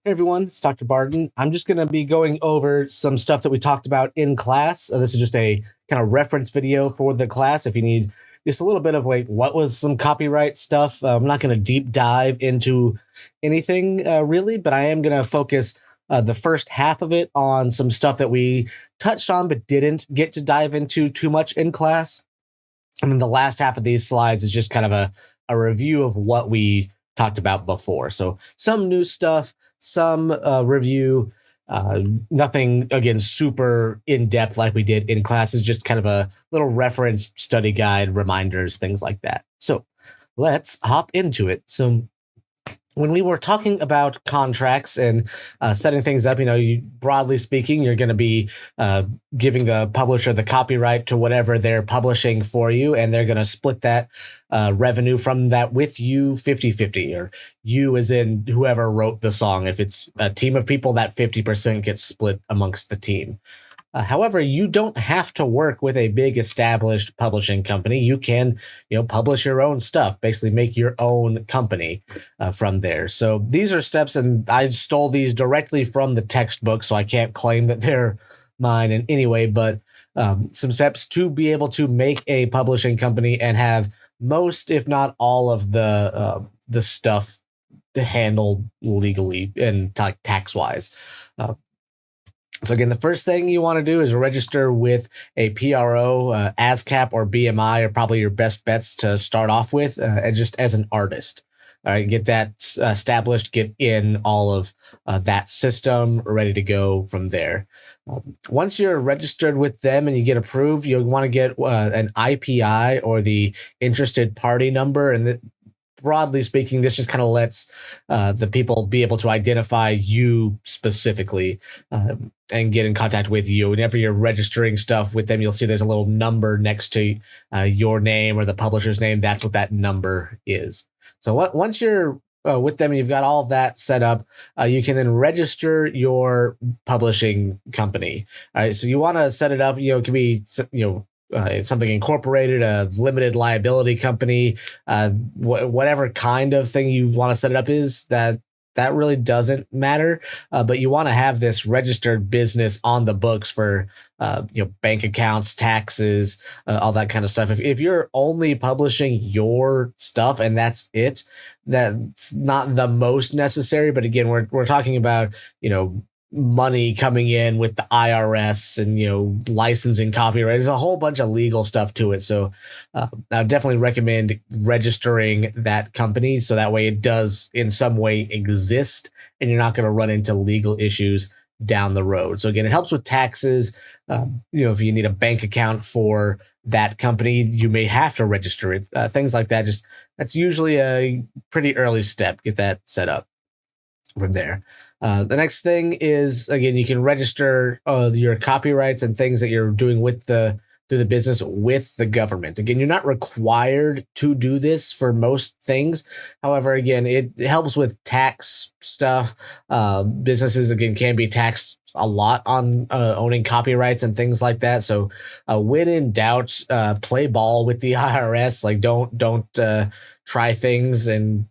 Hey everyone, it's Dr. Barton. I'm just going to be going over some stuff that we talked about in class. This is just a kind of reference video for the class. If you need just a little bit of what was some copyright stuff, I'm not going to deep dive into anything really, but I am going to focus the first half of it on some stuff that we touched on but didn't get to dive into too much in class. And then the last half of these slides is just kind of a review of what we talked about before. So some new stuff, some review, nothing, again, super in-depth like we did in classes, just kind of a little reference, study guide, reminders, things like that. So let's hop into it. So when we were talking about contracts and setting things up, broadly speaking, you're going to be giving the publisher the copyright to whatever they're publishing for you, and they're going to split that revenue from that with you 50-50, or you as in whoever wrote the song. If it's a team of people, that 50% gets split amongst the team. However, you don't have to work with a big established publishing company. You can, publish your own stuff, basically make your own company from there. So these are steps, and I stole these directly from the textbook, so I can't claim that they're mine in any way, but some steps to be able to make a publishing company and have most, if not all, of the stuff handled legally and tax-wise. So again, the first thing you want to do is register with a PRO. ASCAP or BMI are probably your best bets to start off with, and just as an artist. All right, get that established, get in all of that system, ready to go from there. Once you're registered with them and you get approved, you'll want to get an IPI, or the interested party number, and broadly speaking, this just kind of lets the people be able to identify you specifically and get in contact with you. Whenever you're registering stuff with them, you'll see there's a little number next to your name or the publisher's name. That's what that number is. So once you're with them and you've got all of that set up, you can then register your publishing company. All right, so you want to set it up. It can be it's something incorporated, a limited liability company, whatever kind of thing you want to set it up is, that really doesn't matter. But you want to have this registered business on the books for, bank accounts, taxes, all that kind of stuff. If you're only publishing your stuff and that's it, that's not the most necessary. But again, we're talking about, money coming in with the IRS and, licensing, copyright. There's a whole bunch of legal stuff to it. So I would definitely recommend registering that company, so that way it does in some way exist and you're not going to run into legal issues down the road. So again, it helps with taxes. If you need a bank account for that company, you may have to register it. Things like that. That's usually a pretty early step. Get that set up from there. The next thing is, again, you can register your copyrights and things that you're doing through the business with the government. Again, you're not required to do this for most things. However, again, it helps with tax stuff. Businesses, again, can be taxed a lot on owning copyrights and things like that. So when in doubt, play ball with the IRS. Don't try things and,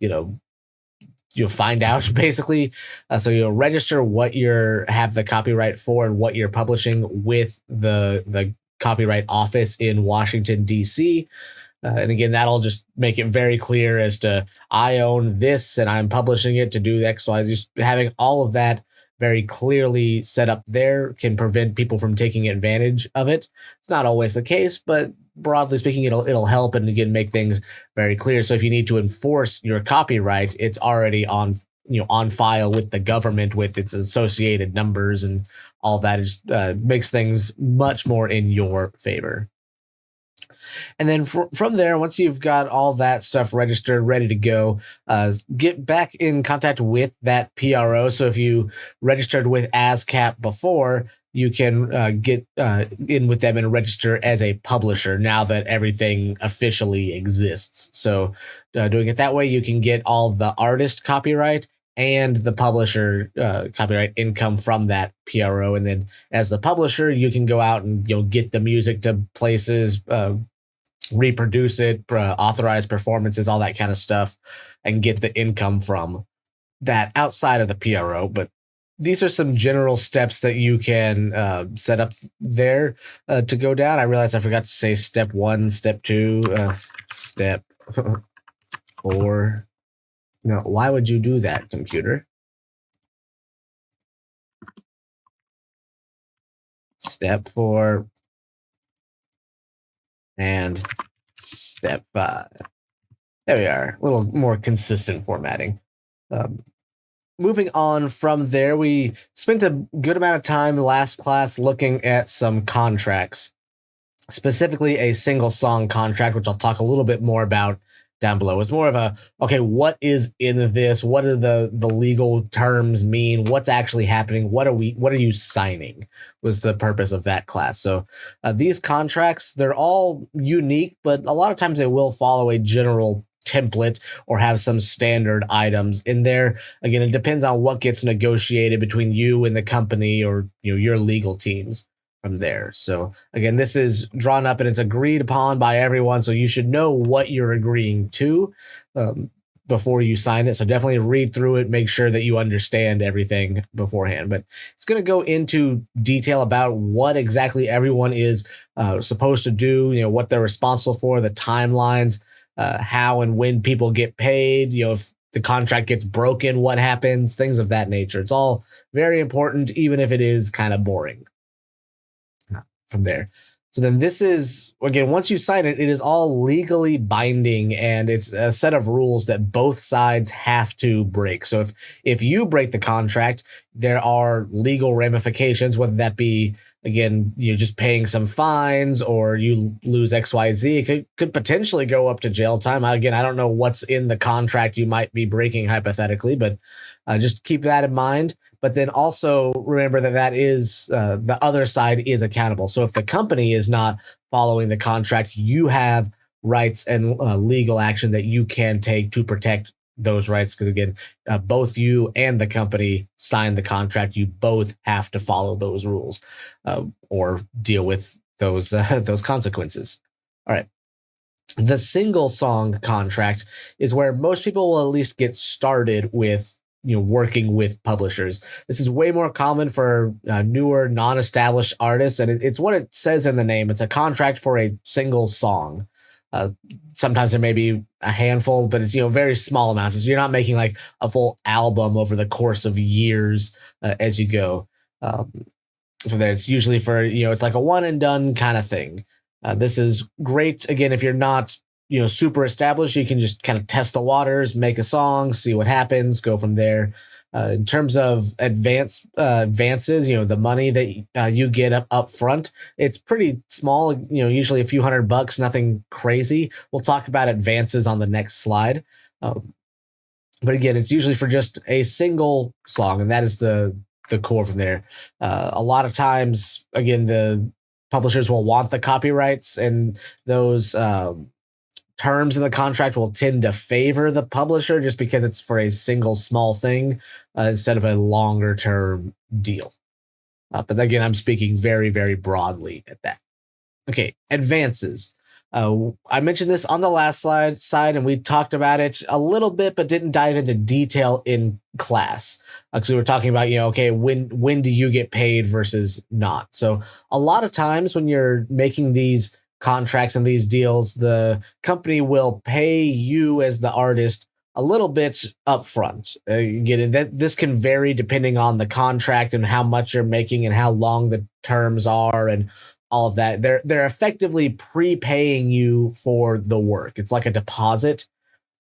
you'll find out basically. So you'll register what have the copyright for and what you're publishing with the Copyright Office in Washington, D.C. And again, that'll just make it very clear as to, I own this and I'm publishing it to do X, Y. Just having all of that very clearly set up there can prevent people from taking advantage of it. It's not always the case, but broadly speaking, it'll help, and again, make things very clear. So if you need to enforce your copyright, it's already on file with the government with its associated numbers, and all that is makes things much more in your favor. And then from there, once you've got all that stuff registered, ready to go, get back in contact with that PRO. So if you registered with ASCAP before, you can get in with them and register as a publisher now that everything officially exists. So doing it that way, you can get all the artist copyright and the publisher copyright income from that PRO. And then as the publisher, you can go out and get the music to places, reproduce it, authorize performances, all that kind of stuff, and get the income from that outside of the PRO, but these are some general steps that you can set up there to go down. I realized I forgot to say step 1, step 2, step 4. No, why would you do that, computer? Step 4 and step 5. There we are. A little more consistent formatting. Moving on from there, we spent a good amount of time last class looking at some contracts, specifically a single song contract, which I'll talk a little bit more about down below. It's more of a, okay, what is in this? What do the legal terms mean? What's actually happening? What are you signing was the purpose of that class. So these contracts, they're all unique, but a lot of times they will follow a general template or have some standard items in there. Again, it depends on what gets negotiated between you and the company or your legal teams from there. So again, this is drawn up and it's agreed upon by everyone. So you should know what you're agreeing to before you sign it. So definitely read through it, make sure that you understand everything beforehand. But it's going to go into detail about what exactly everyone is supposed to do, what they're responsible for, the timelines, how and when people get paid, if the contract gets broken, what happens, things of that nature. It's all very important, even if it is kind of boring from there. So then this is, again, once you sign it, it is all legally binding and it's a set of rules that both sides have to break. So if you break the contract, there are legal ramifications, whether that be, again, just paying some fines or you lose XYZ. It could potentially go up to jail time. Again, I don't know what's in the contract you might be breaking hypothetically, but just keep that in mind. But then also remember that is the other side is accountable. So if the company is not following the contract, you have rights and legal action that you can take to protect those rights. Because again, both you and the company signed the contract. You both have to follow those rules or deal with those consequences. All right. The single song contract is where most people will at least get started with working with publishers. This is way more common for newer, non-established artists, and it's what it says in the name. It's a contract for a single song. Sometimes there may be a handful, but it's very small amounts. So you're not making like a full album over the course of years as you go. From there, it's usually for it's like a one and done kind of thing. This is great. Again, if you're not super established, you can just kind of test the waters, make a song, see what happens, go from there. In terms of advances, the money that you get up front, it's pretty small, usually a few $100, nothing crazy. We'll talk about advances on the next slide. But again, it's usually for just a single song, and that is the core from there. A lot of times, again, the publishers will want the copyrights, and those terms in the contract will tend to favor the publisher just because it's for a single small thing instead of a longer term deal. But again, I'm speaking very, very broadly at that. Okay, advances. I mentioned this on the last side, and we talked about it a little bit, but didn't dive into detail in class. Because we were talking about, okay, when do you get paid versus not? So a lot of times when you're making these contracts and these deals, the company will pay you as the artist a little bit upfront. This can vary depending on the contract and how much you're making and how long the terms are and all of that. They're effectively prepaying you for the work. It's like a deposit,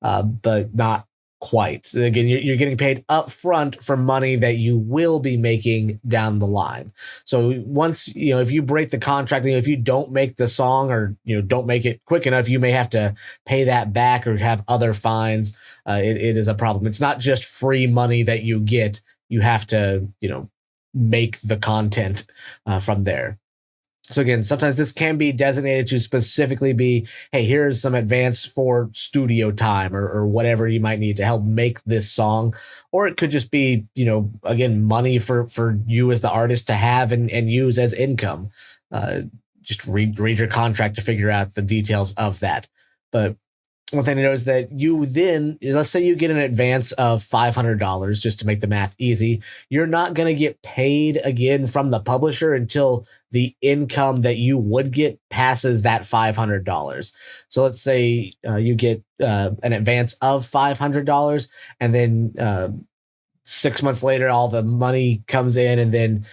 but not quite. Again, you're getting paid upfront for money that you will be making down the line. So once, if you break the contract, if you don't make the song or, don't make it quick enough, you may have to pay that back or have other fines. It is a problem. It's not just free money that you get. You have to, make the content from there. So again, sometimes this can be designated to specifically be, hey, here's some advance for studio time or whatever you might need to help make this song. Or it could just be, again, money for you as the artist to have and use as income. Just read your contract to figure out the details of that. But one thing to know is that you then, let's say you get an advance of $500, just to make the math easy, you're not going to get paid again from the publisher until the income that you would get passes that $500. So let's say you get an advance of $500, and then 6 months later, all the money comes in, and then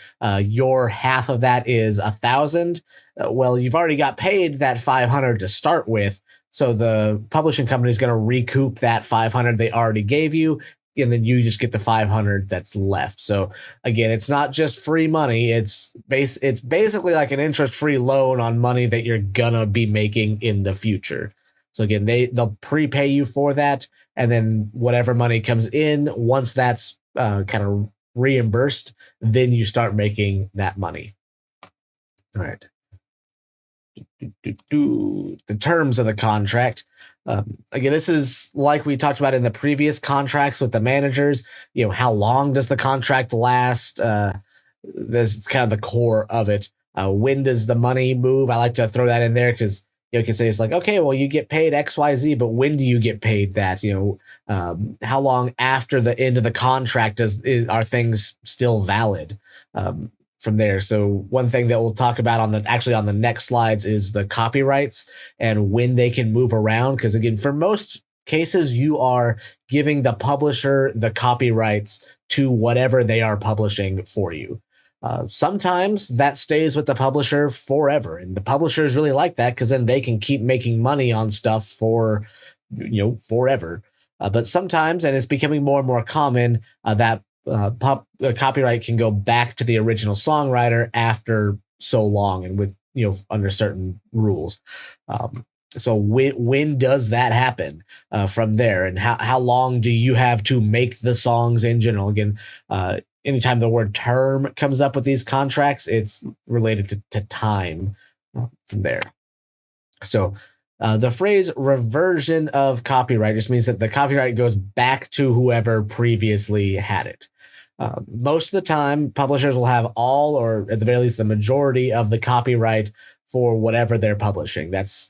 your half of that is 1,000. Well, you've already got paid that 500 to start with, so the publishing company is going to recoup that 500 they already gave you, and then you just get the 500 that's left. So again, it's not just free money; it's basically like an interest-free loan on money that you're gonna be making in the future. So again, they'll prepay you for that, and then whatever money comes in, once that's kind of reimbursed, then you start making that money. All right. The terms of the contract. Again, this is like we talked about in the previous contracts with the managers. How long does the contract last? That's kind of the core of it. When does the money move? I like to throw that in there because you can say it's like, okay, well, you get paid XYZ, but when do you get paid that? How long after the end of the contract are things still valid? From there. So one thing that we'll talk about on the next slides is the copyrights and when they can move around. Because again, for most cases, you are giving the publisher the copyrights to whatever they are publishing for you. Sometimes that stays with the publisher forever, and the publishers really like that because then they can keep making money on stuff for forever. But sometimes, and it's becoming more and more common, that copyright can go back to the original songwriter after so long, and with under certain rules. So when does that happen from there, and how long do you have to make the songs in general? Again, anytime the word term comes up with these contracts, it's related to time from there. So the phrase reversion of copyright just means that the copyright goes back to whoever previously had it. Most of the time, publishers will have all, or at the very least, the majority of the copyright for whatever they're publishing. That's,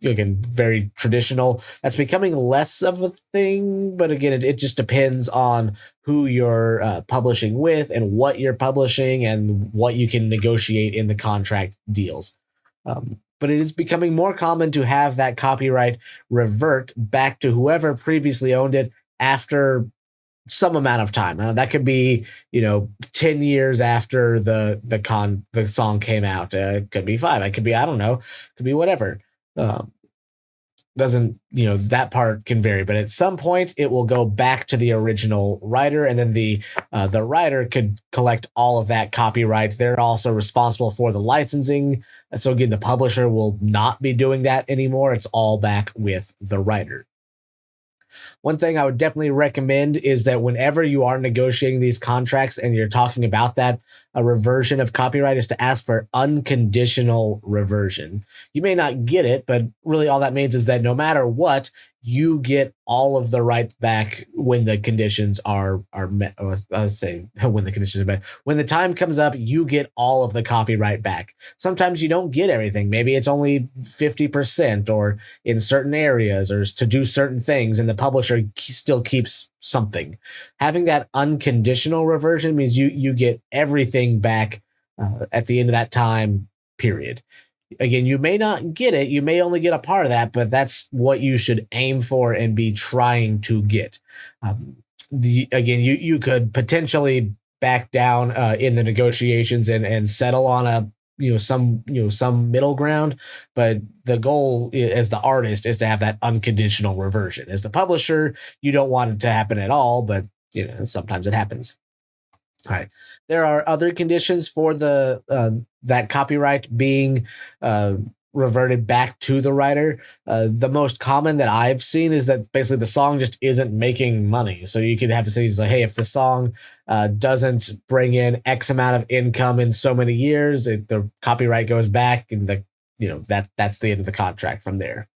again, very traditional. That's becoming less of a thing, but again, it just depends on who you're publishing with and what you're publishing and what you can negotiate in the contract deals. But it is becoming more common to have that copyright revert back to whoever previously owned it after some amount of time. That could be 10 years after the song came out. It could be 5. It could be, I don't know, could be whatever. Doesn't that part can vary, but at some point it will go back to the original writer, and then the writer could collect all of that copyright. They're also responsible for the licensing, so again, the publisher will not be doing that anymore. It's all back with the writer. One thing I would definitely recommend is that whenever you are negotiating these contracts and you're talking about that, a reversion of copyright, is to ask for unconditional reversion. You may not get it, but really all that means is that no matter what, you get all of the rights back when the conditions are met. I would say when the conditions are met. When the time comes up, you get all of the copyright back. Sometimes you don't get everything. Maybe it's only 50%, or in certain areas, or to do certain things, and the publisher still keeps something. Having that unconditional reversion means you get everything back at the end of that time period. Again, you may not get it. You may only get a part of that, but that's what you should aim for and be trying to get. Again, you could potentially back down in the negotiations and settle on some middle ground, but the goal as the artist is to have that unconditional reversion. As the publisher, you don't want it to happen at all, but sometimes it happens. All right. There are other conditions for that copyright being reverted back to the writer. The most common that I've seen is that basically the song just isn't making money. So you could have to say, like, hey, if the song doesn't bring in X amount of income in so many years, the copyright goes back, and that's the end of the contract from there.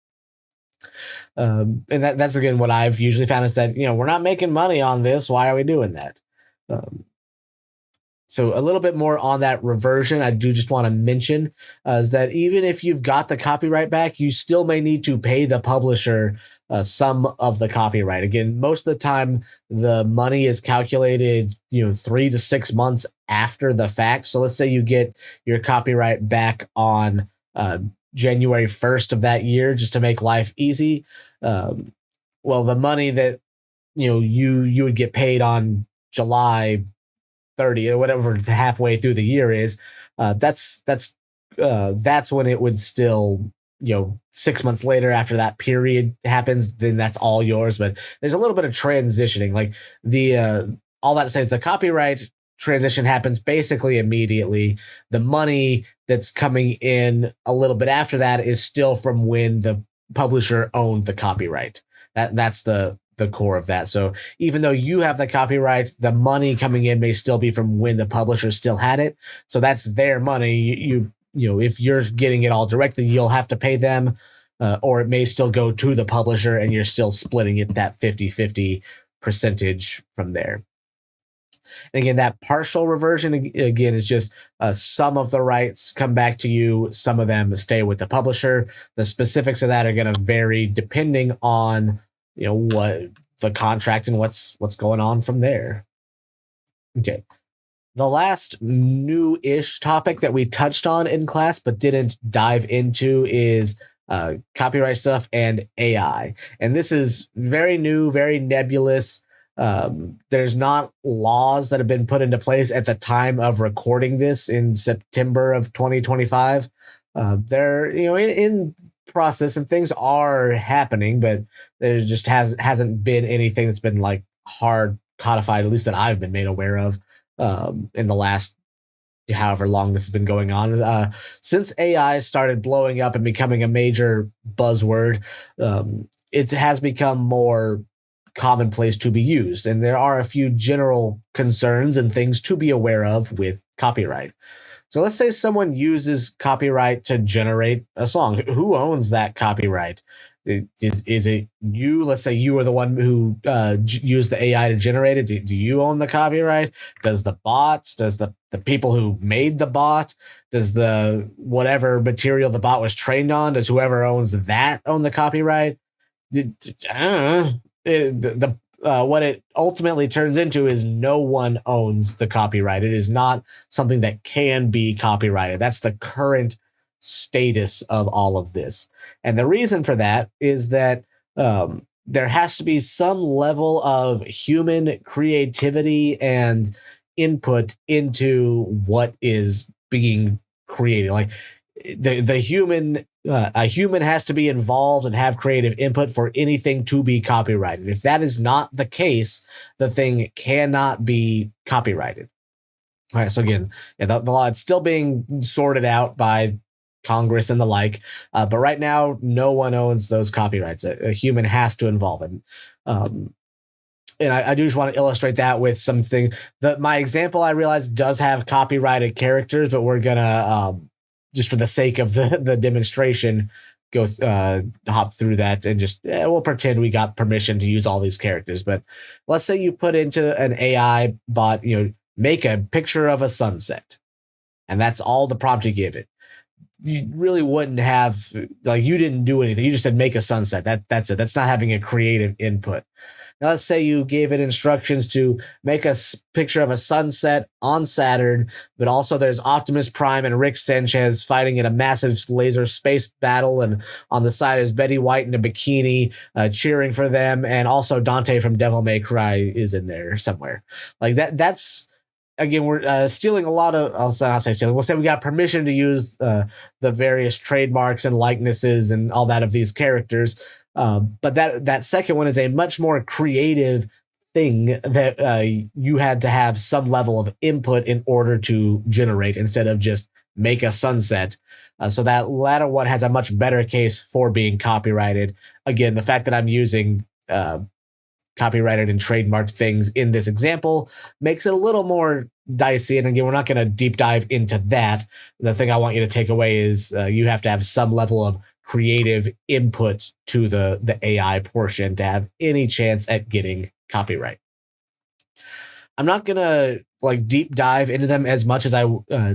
And that's again what I've usually found is that we're not making money on this. Why are we doing that? So a little bit more on that reversion, I do just want to mention is that even if you've got the copyright back, you still may need to pay the publisher some of the copyright. Again, most of the time, the money is calculated, 3 to 6 months after the fact. So let's say you get your copyright back on January 1st of that year, just to make life easy. Well, the money that you would get paid on July 30 or whatever halfway through the year is, that's when it would still, 6 months later after that period happens, then that's all yours. But there's a little bit of transitioning, like the all that to say is the copyright transition happens basically immediately. The money that's coming in a little bit after that is still from when the publisher owned the copyright. That's the core of that. So even though you have the copyright, the money coming in may still be from when the publisher still had it. So that's their money. If you're getting it all directly, you'll have to pay them, or it may still go to the publisher and you're still splitting it that 50-50 percentage from there. And again, that partial reversion, again, is just some of the rights come back to you, some of them stay with the publisher. The specifics of that are going to vary depending on what the contract and what's going on from there. Okay. The last new-ish topic that we touched on in class but didn't dive into is copyright stuff and AI. And this is very new, very nebulous. There's not laws that have been put into place at the time of recording this in September of 2025. They're in process and things are happening, but there just hasn't been anything that's been like hard codified, at least that I've been made aware of in the last however long this has been going on. Since AI started blowing up and becoming a major buzzword, it has become more commonplace to be used, and there are a few general concerns and things to be aware of with copyright. So let's say someone uses copyright to generate a song. Who owns that copyright? Is it you? Let's say you are the one who used the AI to generate it. Do you own the copyright? Does the bot? Does the people who made the bot? Does the whatever material the bot was trained on? Does whoever owns that own the copyright? What it ultimately turns into is no one owns the copyright. It is not something that can be copyrighted. That's the current status of all of this. And the reason for that is that there has to be some level of human creativity and input into what is being created. Like the human, a human has to be involved and have creative input for anything to be copyrighted. If that is not the case, the thing cannot be copyrighted. All right. So again, the law, it's still being sorted out by Congress and the like. But right now, no one owns those copyrights. A human has to involve it. And I do just want to illustrate that with something that my example, I realize, does have copyrighted characters, but we're going to, just for the sake of the demonstration, go hop through that and just we'll pretend we got permission to use all these characters. But let's say you put into an AI bot, make a picture of a sunset, and that's all the prompt you give it. You really wouldn't have, like, you didn't do anything. You just said make a sunset. That's it. That's not having a creative input. Now, let's say you gave it instructions to make a picture of a sunset on Saturn, but also there's Optimus Prime and Rick Sanchez fighting in a massive laser space battle, and on the side is Betty White in a bikini cheering for them, and also Dante from Devil May Cry is in there somewhere. Like that's again, we're stealing a lot of. I'll not say stealing. We'll say we got permission to use the various trademarks and likenesses and all that of these characters. But that second one is a much more creative thing that you had to have some level of input in order to generate, instead of just make a sunset. So that latter one has a much better case for being copyrighted. Again, the fact that I'm using copyrighted and trademarked things in this example makes it a little more dicey. And again, we're not going to deep dive into that. The thing I want you to take away is you have to have some level of creative input to the AI portion to have any chance at getting copyright. I'm not going to like deep dive into them as much as I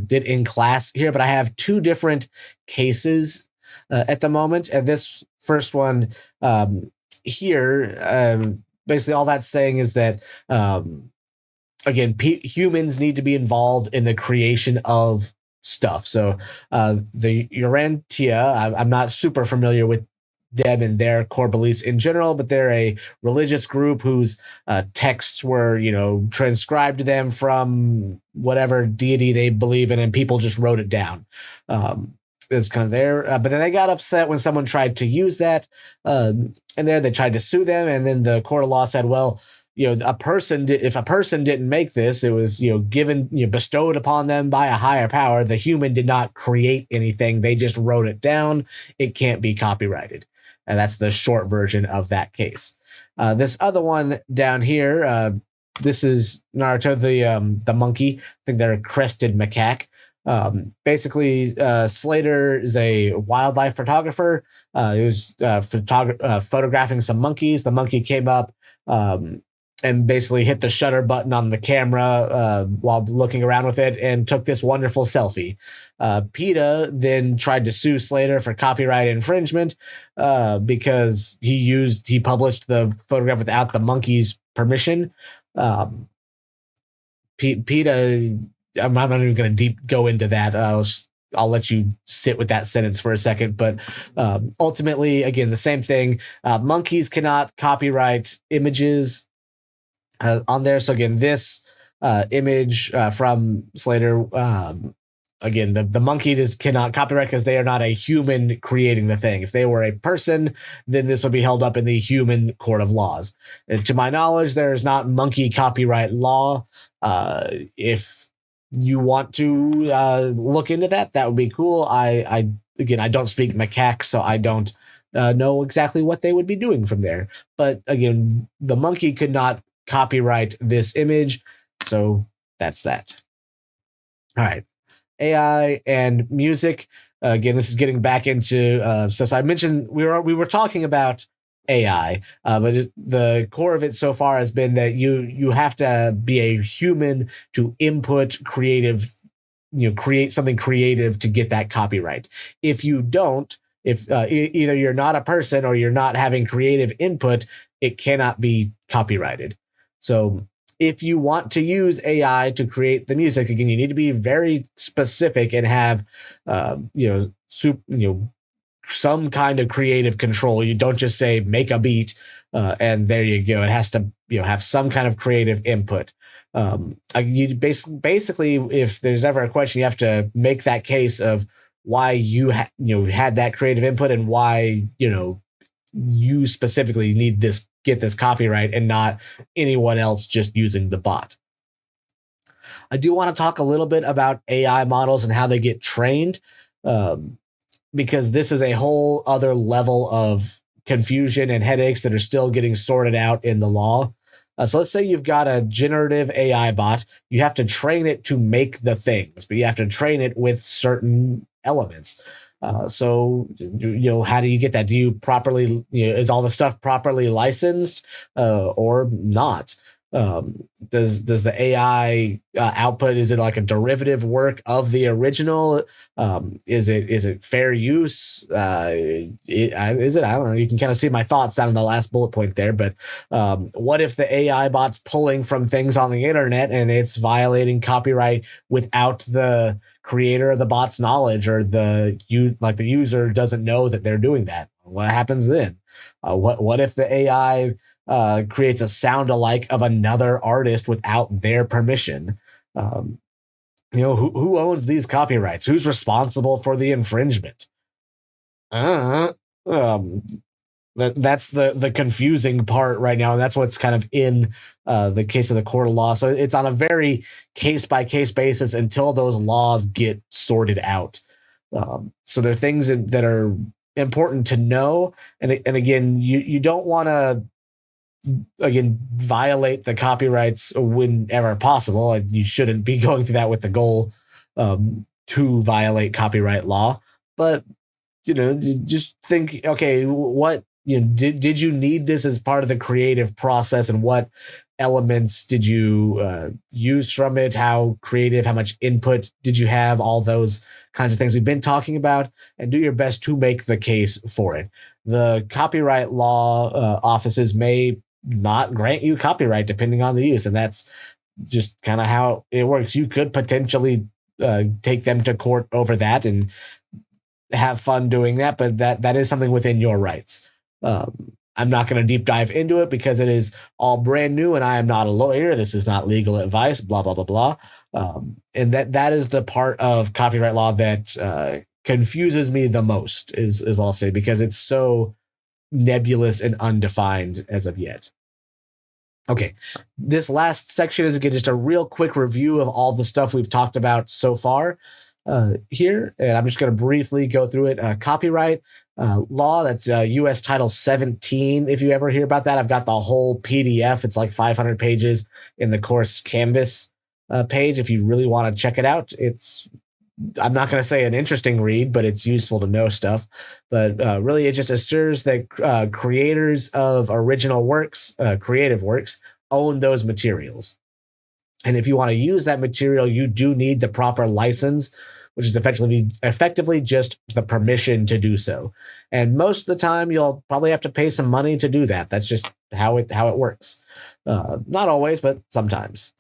did in class here, but I have two different cases at the moment. And this first one here, basically all that's saying is that, again, humans need to be involved in the creation of stuff. So the Urantia, I'm not super familiar with them and their core beliefs in general, but they're a religious group whose texts were, transcribed to them from whatever deity they believe in, and people just wrote it down. It's kind of there, but then they got upset when someone tried to use that, and they tried to sue them, and then the court of law said, well, if a person didn't make this, it was, given, bestowed upon them by a higher power. The human did not create anything. They just wrote it down. It can't be copyrighted. And that's the short version of that case. This other one down here, this is Naruto, the monkey. I think they're a crested macaque. Basically, Slater is a wildlife photographer. He was photographing some monkeys. The monkey came up and basically hit the shutter button on the camera while looking around with it and took this wonderful selfie. PETA then tried to sue Slater for copyright infringement because he published the photograph without the monkey's permission. PETA, I'm not even going to go into that. I'll let you sit with that sentence for a second. But ultimately, again, the same thing. Monkeys cannot copyright images on there. So again, this image from Slater, again, the monkey just cannot copyright because they are not a human creating the thing. If they were a person, then this would be held up in the human court of laws. And to my knowledge, there is not monkey copyright law. If you want to look into that, that would be cool. I don't speak macaque, so I don't know exactly what they would be doing from there. But again, the monkey could not copyright this image, so that's that. All right, AI and music. Again, this is getting back into so I mentioned we were talking about AI, but the core of it so far has been that you have to be a human to input creative, create something creative to get that copyright. If you don't, if either you're not a person or you're not having creative input, it cannot be copyrighted. So if you want to use AI to create the music, again, you need to be very specific and have, some kind of creative control. You don't just say make a beat and there you go. It has to, have some kind of creative input. You basically, if there's ever a question, you have to make that case of why you had that creative input and why you specifically need get this copyright and not anyone else just using the bot. I do want to talk a little bit about AI models and how they get trained, because this is a whole other level of confusion and headaches that are still getting sorted out in the law. So let's say you've got a generative AI bot. You have to train it to make the things, but you have to train it with certain elements. So how do you get that? Do you properly, is all the stuff properly licensed or not? Does the AI output, is it like a derivative work of the original? Is it fair use? Is it? I don't know. You can kind of see my thoughts down in the last bullet point there. But what if the AI bot's pulling from things on the internet and it's violating copyright without the creator of the bot's knowledge, or the user doesn't know that they're doing that? What happens then? What if the AI creates a sound alike of another artist without their permission? Who owns these copyrights? Who's responsible for the infringement? That's the confusing part right now, and that's what's kind of in the case of the court of law. So it's on a very case by case basis until those laws get sorted out. So there are things that are important to know, and again, you don't want to violate the copyrights whenever possible. You shouldn't be going through that with the goal to violate copyright law. But just think, okay, what did you need this as part of the creative process, and what elements did you use from it? How creative, how much input did you have? All those kinds of things we've been talking about, and do your best to make the case for it. The copyright law offices may not grant you copyright depending on the use, and that's just kind of how it works. You could potentially take them to court over that and have fun doing that, but that is something within your rights. I'm not going to deep dive into it because it is all brand new and I am not a lawyer. This is not legal advice, blah, blah, blah, blah. And that is the part of copyright law that confuses me the most is what I'll say, because it's so nebulous and undefined as of yet. Okay, this last section is, again, just a real quick review of all the stuff we've talked about so far here. And I'm just going to briefly go through it. Copyright law, that's U.S. Title 17. If you ever hear about that, I've got the whole PDF. It's like 500 pages in the course Canvas page. If you really want to check it out, I'm not going to say an interesting read, but it's useful to know stuff. But really, it just assures that creators of original works, creative works, own those materials. And if you want to use that material, you do need the proper license, which is effectively just the permission to do so. And most of the time, you'll probably have to pay some money to do that. That's just how it works. Not always, but sometimes.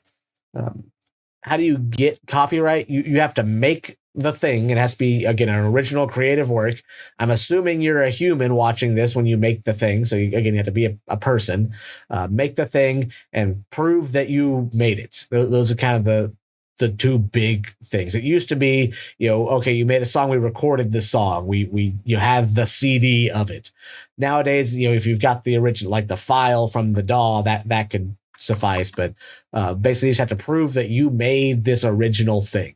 How do you get copyright? You have to make the thing. It has to be, again, an original creative work. I'm assuming you're a human watching this when you make the thing. So you have to be a person. Make the thing and prove that you made it. Those are kind of the two big things. It used to be, okay, you made a song, we recorded the song, you have the CD of it. Nowadays, if you've got the original, like the file from the DAW, that could suffice. But basically, you just have to prove that you made this original thing.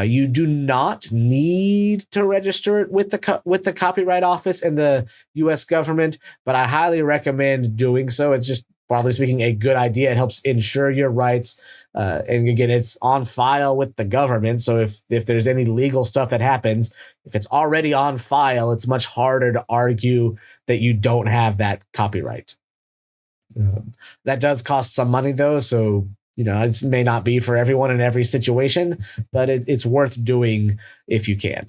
You do not need to register it with the Copyright Office and the U.S. government, but I highly recommend doing so. It's just, broadly speaking, a good idea. It helps ensure your rights. And again, it's on file with the government. So if there's any legal stuff that happens, if it's already on file, it's much harder to argue that you don't have that copyright. That does cost some money, though. So, it may not be for everyone in every situation, but it's worth doing if you can.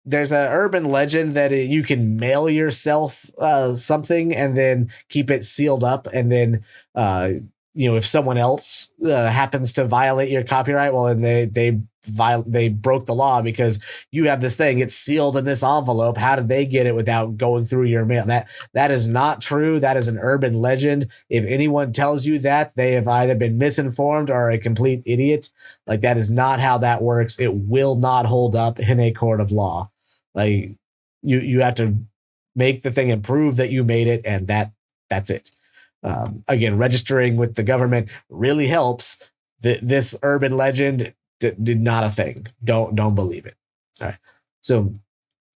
There's an urban legend that you can mail yourself something and then keep it sealed up. And then, if someone else happens to violate your copyright, well, then they broke the law because you have this thing, it's sealed in this envelope. How did they get it without going through your mail? That is not true. That is an urban legend. If anyone tells you that, they have either been misinformed or a complete idiot. Like, that is not how that works. It will not hold up in a court of law. Like, you have to make the thing and prove that you made it, and that's it. Again, registering with the government really helps. This urban legend did not a thing. Don't believe it. All right. So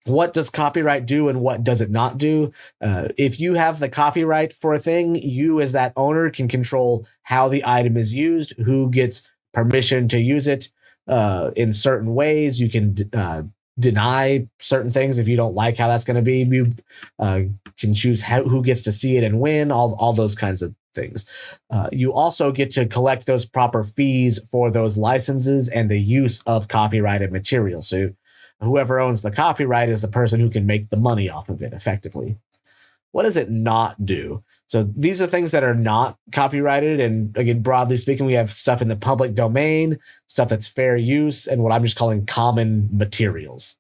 what does copyright do and what does it not do? If you have the copyright for a thing, you as that owner can control how the item is used, who gets permission to use it in certain ways. You can deny certain things if you don't like how that's going to be. You can choose who gets to see it and when, all those kinds of things. You also get to collect those proper fees for those licenses and the use of copyrighted material. So whoever owns the copyright is the person who can make the money off of it effectively. What does it not do? So these are things that are not copyrighted. And again, broadly speaking, we have stuff in the public domain, stuff that's fair use, and what I'm just calling common materials.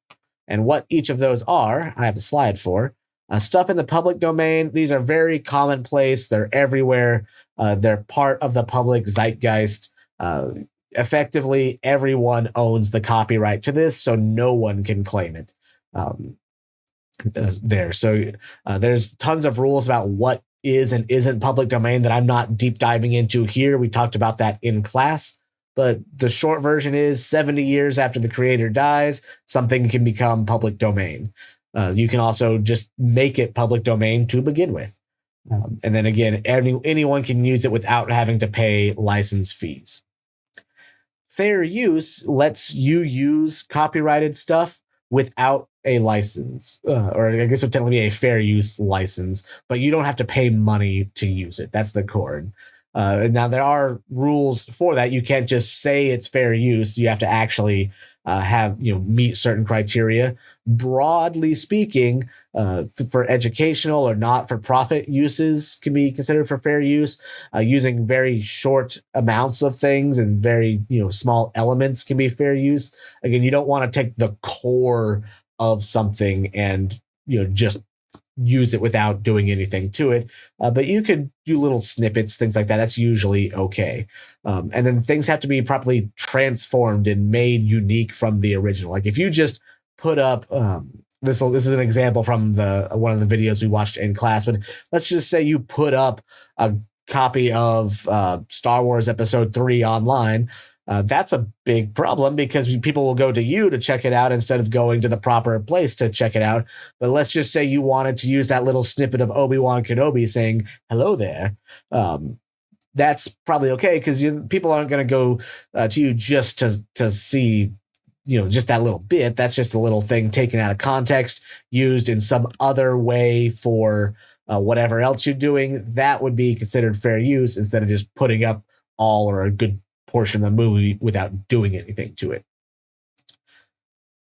And what each of those are, I have a slide for. Stuff in the public domain, these are very commonplace. They're everywhere. They're part of the public zeitgeist. Effectively, everyone owns the copyright to this, so no one can claim it. So there's tons of rules about what is and isn't public domain that I'm not deep diving into here. We talked about that in class, but the short version is 70 years after the creator dies, something can become public domain. You can also just make it public domain to begin with. And then again, anyone can use it without having to pay license fees. Fair use lets you use copyrighted stuff without a license, or I guess it would technically be a fair use license, but you don't have to pay money to use it. That's the core. And now there are rules for that. You can't just say it's fair use. You have to actually have, meet certain criteria. Broadly speaking, for educational or not for profit uses can be considered for fair use. Using very short amounts of things and very, small elements can be fair use. Again, you don't want to take the core of something and, just use it without doing anything to it. But you could do little snippets, things like that. That's usually okay. And then things have to be properly transformed and made unique from the original. Like if you just put up, this is an example from one of the videos we watched in class, but let's just say you put up a copy of Star Wars Episode 3 online. That's a big problem because people will go to you to check it out instead of going to the proper place to check it out. But let's just say you wanted to use that little snippet of Obi-Wan Kenobi saying, hello there. That's probably okay because people aren't going to go to you just to see, just that little bit. That's just a little thing taken out of context, used in some other way for whatever else you're doing. That would be considered fair use instead of just putting up all or a good portion of the movie without doing anything to it.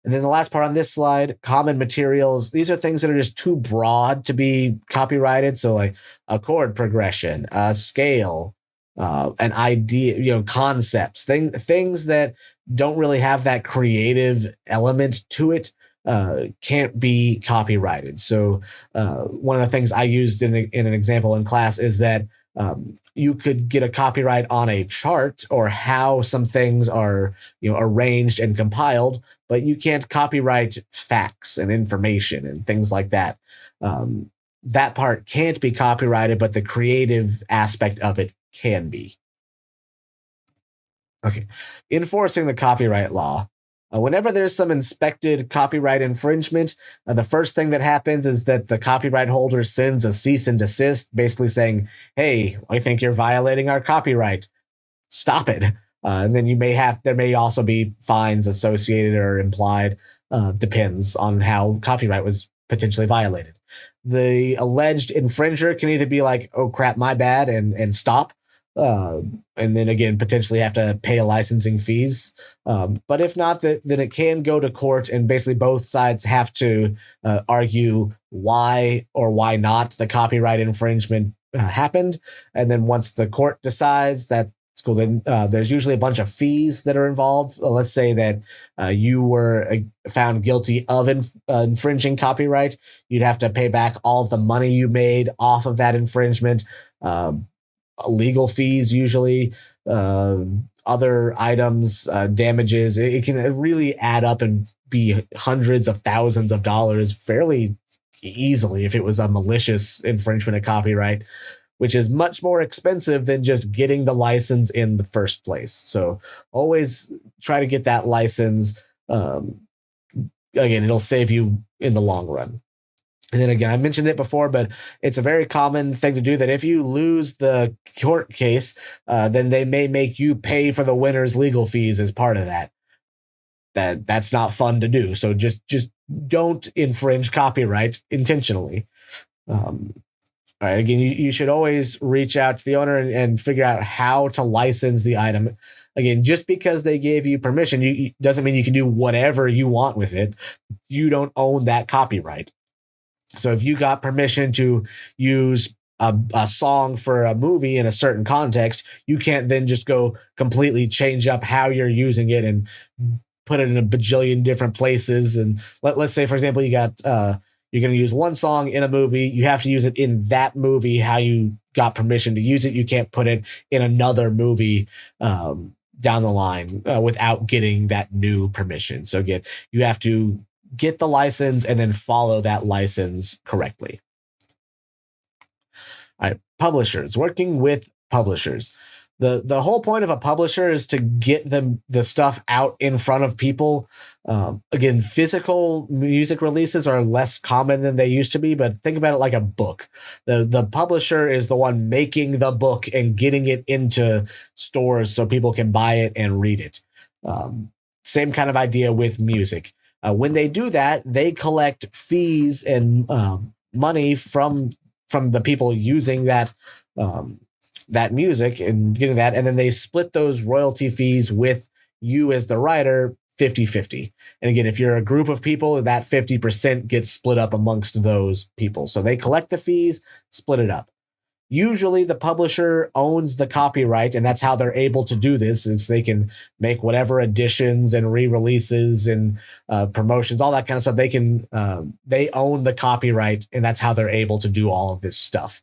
And then the last part on this slide, common materials. These are things that are just too broad to be copyrighted. So like a chord progression, a scale, an idea, concepts, things that don't really have that creative element to it can't be copyrighted. So one of the things I used in an example in class is that you could get a copyright on a chart or how some things are, arranged and compiled, but you can't copyright facts and information and things like that. That part can't be copyrighted, but the creative aspect of it can be. Okay. Enforcing the copyright law. Whenever there's some inspected copyright infringement, the first thing that happens is that the copyright holder sends a cease and desist, basically saying, hey, I think you're violating our copyright. Stop it. And then there may also be fines associated or implied, depends on how copyright was potentially violated. The alleged infringer can either be like, oh crap, my bad, and stop. And then again, potentially have to pay licensing fees. But if not, then it can go to court, and basically both sides have to argue why or why not the copyright infringement happened. And then once the court decides that's cool, then there's usually a bunch of fees that are involved. Let's say that you were found guilty of infringing copyright. You'd have to pay back all of the money you made off of that infringement. Legal fees, usually, other items, damages. It can really add up and be hundreds of thousands of dollars fairly easily if it was a malicious infringement of copyright, which is much more expensive than just getting the license in the first place. So always try to get that license. Again, it'll save you in the long run. And then again, I mentioned it before, but it's a very common thing to do that if you lose the court case, then they may make you pay for the winner's legal fees as part of that. That's not fun to do. So just don't infringe copyright intentionally. All right. Again, you should always reach out to the owner and figure out how to license the item. Again, just because they gave you permission, doesn't mean you can do whatever you want with it. You don't own that copyright. So if you got permission to use a song for a movie in a certain context, you can't then just go completely change up how you're using it and put it in a bajillion different places. And let's say, for example, you got you're going to use one song in a movie. You have to use it in that movie how you got permission to use it. You can't put it in another movie down the line without getting that new permission. So again, you have to get the license and then follow that license correctly. All right, publishers, working with publishers. The whole point of a publisher is to get the stuff out in front of people. Again, physical music releases are less common than they used to be, but think about it like a book. The publisher is the one making the book and getting it into stores so people can buy it and read it. Same kind of idea with music. When they do that, they collect fees and money from the people using that music and getting that, and then they split those royalty fees with you as the writer 50-50. And again, if you're a group of people, that 50% gets split up amongst those people. So they collect the fees, split it up. Usually the publisher owns the copyright, and that's how they're able to do this, since they can make whatever additions and re-releases and promotions, all that kind of stuff. They own the copyright, and that's how they're able to do all of this stuff.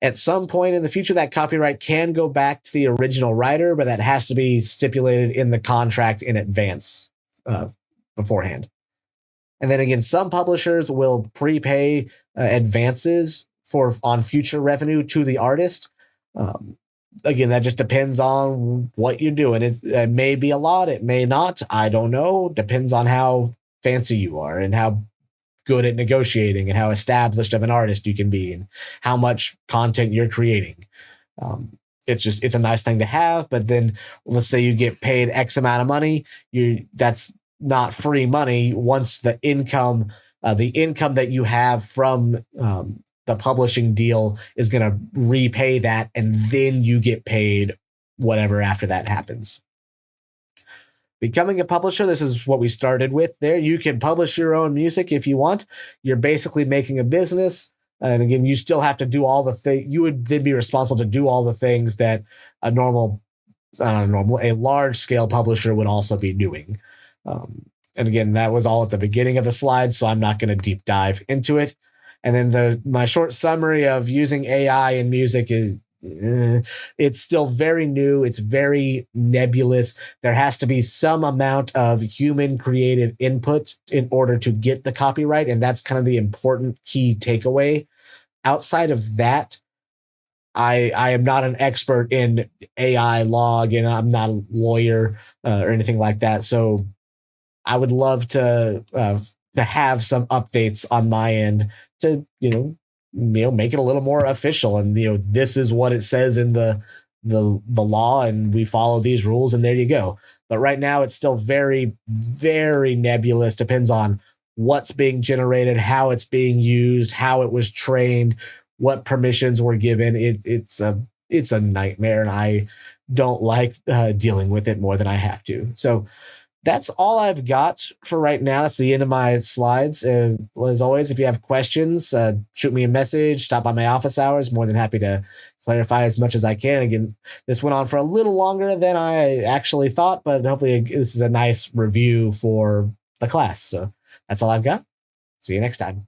At some point in the future, that copyright can go back to the original writer, but that has to be stipulated in the contract in advance beforehand. And then again, some publishers will prepay advances on future revenue to the artist. Again, that just depends on what you're doing. It may be a lot, it may not. I don't know. Depends on how fancy you are and how good at negotiating and how established of an artist you can be and how much content you're creating. It's a nice thing to have, but then let's say you get paid X amount of money, that's not free money. Once the income that you have from the publishing deal is going to repay that, and then you get paid whatever after that happens. Becoming a publisher, this is what we started with there. You can publish your own music if you want. You're basically making a business. And again, you still have to do all the things. You would then be responsible to do all the things that a large scale publisher would also be doing. And again, that was all at the beginning of the slide, so I'm not going to deep dive into it. And then my short summary of using AI in music is, it's still very new. It's very nebulous. There has to be some amount of human creative input in order to get the copyright. And that's kind of the important key takeaway. Outside of that, I am not an expert in AI log, and I'm not a lawyer or anything like that. So I would love to have some updates on my end to, make it a little more official, and this is what it says in the law, and we follow these rules, and there you go. But right now it's still very, very nebulous. Depends on what's being generated, how it's being used, how it was trained, what permissions were given. It's a nightmare, and I don't like dealing with it more than I have to. So that's all I've got for right now. That's the end of my slides. As always, if you have questions, shoot me a message, stop by my office hours. More than happy to clarify as much as I can. Again, this went on for a little longer than I actually thought, but hopefully this is a nice review for the class. So that's all I've got. See you next time.